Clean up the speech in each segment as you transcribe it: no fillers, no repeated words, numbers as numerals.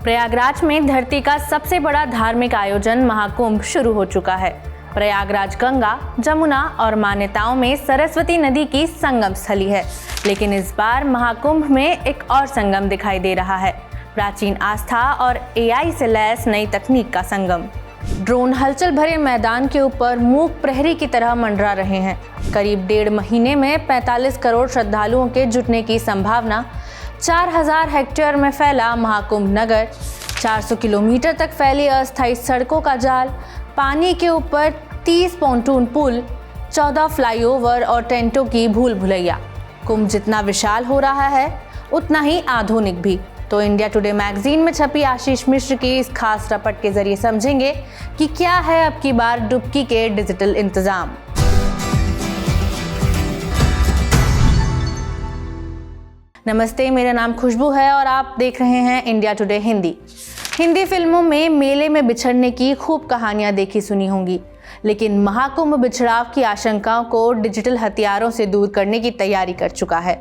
प्रयागराज में धरती का सबसे बड़ा धार्मिक आयोजन महाकुंभ शुरू हो चुका है। प्रयागराज गंगा, जमुना और मान्यताओं में सरस्वती नदी की संगम स्थली है, लेकिन इस बार महाकुंभ में एक और संगम दिखाई दे रहा है। प्राचीन आस्था और एआई से लैस नई तकनीक का संगम। ड्रोन हलचल भरे मैदान के ऊपर मूक प्रहरी की तरह मंडरा रहे हैं। करीब 1.5 महीने में 45 करोड़ श्रद्धालुओं के जुटने की संभावना। 4000 हेक्टेयर में फैला महाकुंभ नगर, 400 किलोमीटर तक फैली अस्थायी सड़कों का जाल, पानी के ऊपर 30 पोंटून पुल, 14 फ्लाईओवर और टेंटों की भूल भुलैया। कुंभ जितना विशाल हो रहा है उतना ही आधुनिक भी। तो इंडिया टुडे मैगजीन में छपी आशीष मिश्र की इस खास रिपोर्ट के जरिए समझेंगे कि क्या है अब की बार डुबकी के डिजिटल इंतजाम। नमस्ते, मेरा नाम खुशबू है और आप देख रहे हैं इंडिया टुडे हिंदी। हिंदी फिल्मों में मेले में बिछड़ने की खूब कहानियां देखी सुनी होंगी, लेकिन महाकुंभ बिछड़ाव की आशंकाओं को डिजिटल हथियारों से दूर करने की तैयारी कर चुका है।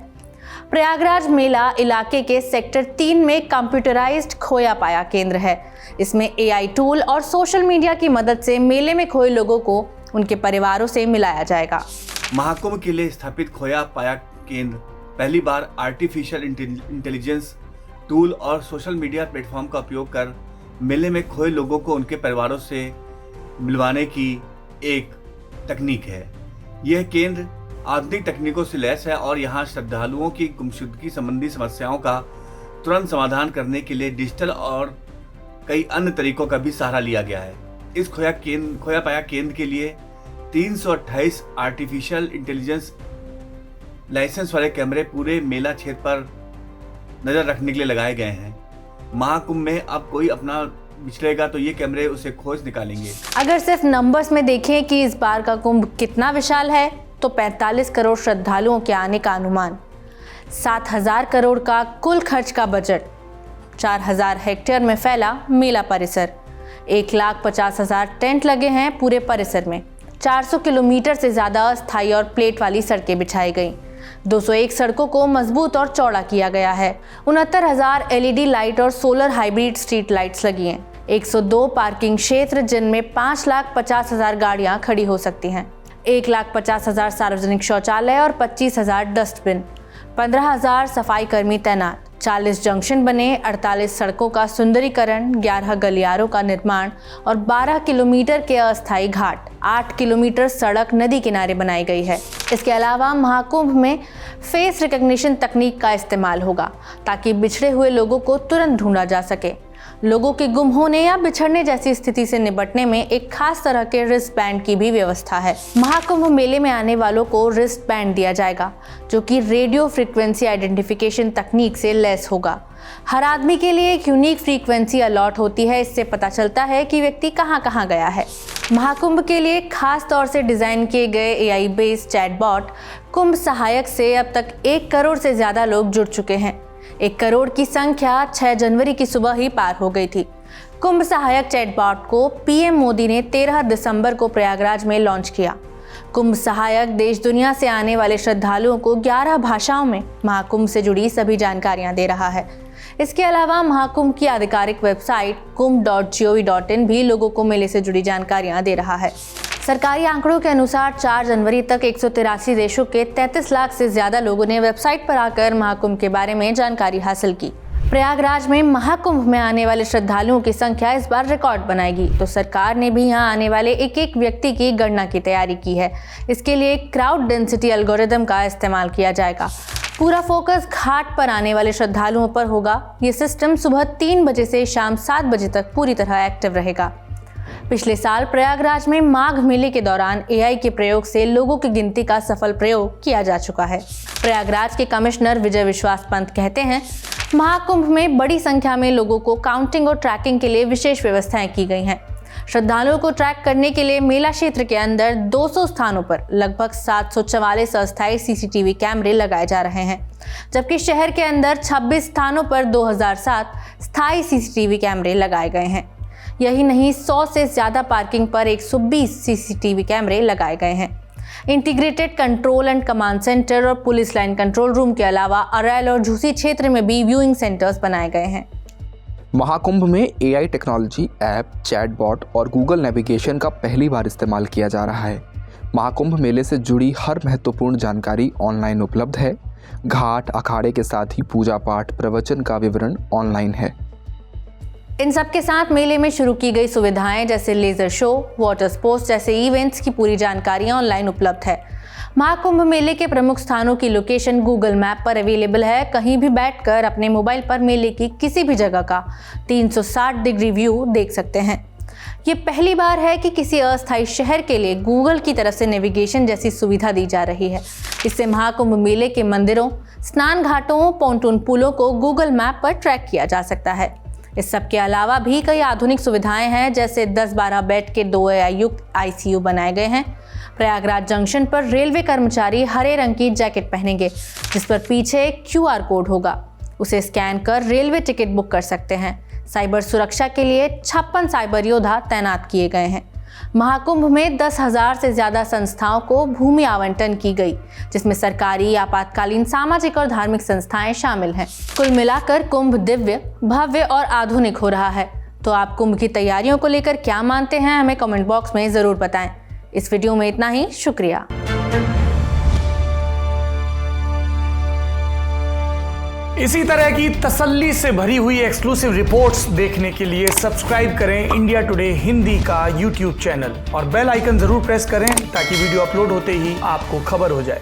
प्रयागराज मेला इलाके के सेक्टर 3 में कंप्यूटराइज्ड खोया पाया केंद्र है। इसमें एआई टूल और सोशल मीडिया की मदद से मेले में खोए लोगों को उनके परिवारों से मिलाया जाएगा। महाकुंभ के लिए स्थापित खोया पाया केंद्र पहली बार आर्टिफिशियल इंटेलिजेंस टूल और सोशल मीडिया प्लेटफॉर्म का उपयोग कर मेले में खोए लोगों को उनके परिवारों से मिलवाने की एक तकनीक है। यह केंद्र आधुनिक तकनीकों से लैस है और यहाँ श्रद्धालुओं की गुमशुदगी संबंधी समस्याओं का तुरंत समाधान करने के लिए डिजिटल और कई अन्य तरीकों का भी सहारा लिया गया है। इस खोया पाया केंद्र के लिए 328 आर्टिफिशियल इंटेलिजेंस लाइसेंस वाले कैमरे पूरे मेला क्षेत्र पर नजर रखने के लिए लगाए गए हैं। महाकुंभ में अब कोई अपना बिछड़ेगा तो ये कैमरे उसे खोज निकालेंगे। अगर सिर्फ नंबर्स में देखें कि इस बार का कुंभ कितना विशाल है, तो 45 करोड़ श्रद्धालुओं के आने का अनुमान, 7000 करोड़ का कुल खर्च का बजट, 4000 हेक्टेयर में फैला मेला परिसर, 1,50,000 टेंट लगे हैं पूरे परिसर में, 400 किलोमीटर से ज्यादा अस्थायी और प्लेट वाली सड़कें बिछाई गई, 201 सड़कों को मजबूत और चौड़ा किया गया है, 69,000 एलईडी लाइट और सोलर हाइब्रिड स्ट्रीट लाइट्स लगी हैं, 102 पार्किंग क्षेत्र जिनमें 5,50,000 गाड़ियां खड़ी हो सकती हैं, 1,50,000 सार्वजनिक शौचालय और 25,000 डस्टबिन, 15,000 सफाई कर्मी तैनात, 40 जंक्शन बने, 48 सड़कों का सुंदरीकरण, 11 गलियारों का निर्माण और 12 किलोमीटर के अस्थायी घाट, 8 किलोमीटर सड़क नदी किनारे बनाई गई है। इसके अलावा महाकुंभ में फेस रिकग्निशन तकनीक का इस्तेमाल होगा ताकि बिछड़े हुए लोगों को तुरंत ढूंढा जा सके। लोगों के गुम होने या बिछड़ने जैसी स्थिति से निपटने में एक खास तरह के रिस्ट बैंड की भी व्यवस्था है। महाकुंभ मेले में आने वालों को रिस्ट बैंड दिया जाएगा जो कि रेडियो फ्रीक्वेंसी आइडेंटिफिकेशन तकनीक से लैस होगा। हर आदमी के लिए एक यूनिक फ्रीक्वेंसी अलॉट होती है। इससे पता चलता है कि व्यक्ति कहां कहां गया है। महाकुंभ के लिए खास तौर से डिजाइन किए गए एआई बेस्ड चैटबॉट कुंभ सहायक से अब तक 1 करोड़ से ज्यादा लोग जुड़ चुके हैं। 1 करोड़ की संख्या 6 जनवरी की सुबह ही पार हो गई थी। कुंभ सहायक चैटबॉट को पीएम मोदी ने 13 दिसंबर को प्रयागराज में लॉन्च किया। कुंभ सहायक देश दुनिया से आने वाले श्रद्धालुओं को 11 भाषाओं में महाकुंभ से जुड़ी सभी जानकारियां दे रहा है। इसके अलावा महाकुंभ की आधिकारिक वेबसाइट kumbh.gov.in भी लोगों को मेले से जुड़ी जानकारियां दे रहा है। सरकारी आंकड़ों के अनुसार 4 जनवरी तक 183 देशों के 33 लाख से ज्यादा लोगों ने वेबसाइट पर आकर महाकुंभ के बारे में जानकारी हासिल की। प्रयागराज में महाकुंभ में आने वाले श्रद्धालुओं की संख्या इस बार रिकॉर्ड बनाएगी, तो सरकार ने भी यहाँ आने वाले एक व्यक्ति की गणना की तैयारी की है। इसके लिए क्राउड डेंसिटी एल्गोरिदम का इस्तेमाल किया जाएगा। पूरा फोकस घाट पर आने वाले श्रद्धालुओं पर होगा। ये सिस्टम सुबह 3 बजे से शाम 7 बजे तक पूरी तरह एक्टिव रहेगा। पिछले साल प्रयागराज में माघ मेले के दौरान एआई के प्रयोग से लोगों की गिनती का सफल प्रयोग किया जा चुका है। प्रयागराज के कमिश्नर विजय विश्वास पंत कहते हैं, महाकुंभ में बड़ी संख्या में लोगों को काउंटिंग और ट्रैकिंग के लिए विशेष व्यवस्थाएं की गई हैं। श्रद्धालुओं को ट्रैक करने के लिए मेला क्षेत्र के अंदर 200 स्थानों पर लगभग 744 अस्थायी सीसीटीवी कैमरे लगाए जा रहे हैं, जबकि शहर के अंदर 26 स्थानों पर 2007 स्थायी सीसीटीवी कैमरे लगाए गए हैं। यही नहीं, 100 से ज्यादा पार्किंग पर 120 सीसीटीवी कैमरे लगाए गए हैं। Integrated control and command centre और पुलिस लाइन कंट्रोल रूम के अलावा अरैल और झूसी क्षेत्र में भी व्यूइंग सेंटर्स बनाए गए हैं। महाकुंभ में एआई टेक्नोलॉजी, ऐप, चैटबॉट और गूगल नेविगेशन का पहली बार इस्तेमाल किया जा रहा है। महाकुंभ मेले से जुड़ी हर महत्वपूर्ण जानकारी ऑनलाइन उपलब्ध है। घाट, अखाड़े के साथ ही पूजा पाठ, प्रवचन का विवरण ऑनलाइन है। इन सब के साथ मेले में शुरू की गई सुविधाएं जैसे लेजर शो, वाटर स्पोर्ट्स जैसे इवेंट्स की पूरी जानकारी ऑनलाइन उपलब्ध है। महाकुंभ मेले के प्रमुख स्थानों की लोकेशन गूगल मैप पर अवेलेबल है। कहीं भी बैठकर अपने मोबाइल पर मेले की किसी भी जगह का 360 डिग्री व्यू देख सकते हैं। ये पहली बार है कि किसी अस्थायी शहर के लिए गूगल की तरफ से नेविगेशन जैसी सुविधा दी जा रही है। इससे महाकुंभ मेले के मंदिरों, स्नान घाटों, पोंटून पुलों को गूगल मैप पर ट्रैक किया जा सकता है। इस सब के अलावा भी कई आधुनिक सुविधाएं हैं, जैसे 10-12 बेड के 2 AI युक्त ICU बनाए गए हैं। प्रयागराज जंक्शन पर रेलवे कर्मचारी हरे रंग की जैकेट पहनेंगे, जिस पर पीछे QR कोड होगा। उसे स्कैन कर रेलवे टिकट बुक कर सकते हैं। साइबर सुरक्षा के लिए 56 साइबर योद्धा तैनात किए गए हैं। महाकुंभ में 10,000 से ज्यादा संस्थाओं को भूमि आवंटन की गई, जिसमें सरकारी, आपातकालीन, सामाजिक और धार्मिक संस्थाएं शामिल हैं। कुल मिलाकर कुंभ दिव्य, भव्य और आधुनिक हो रहा है। तो आप कुंभ की तैयारियों को लेकर क्या मानते हैं, हमें कमेंट बॉक्स में जरूर बताएं। इस वीडियो में इतना ही। शुक्रिया। इसी तरह की तसल्ली से भरी हुई एक्सक्लूसिव रिपोर्ट्स देखने के लिए सब्सक्राइब करें इंडिया टुडे हिंदी का YouTube चैनल और बेल आइकन जरूर प्रेस करें ताकि वीडियो अपलोड होते ही आपको खबर हो जाए।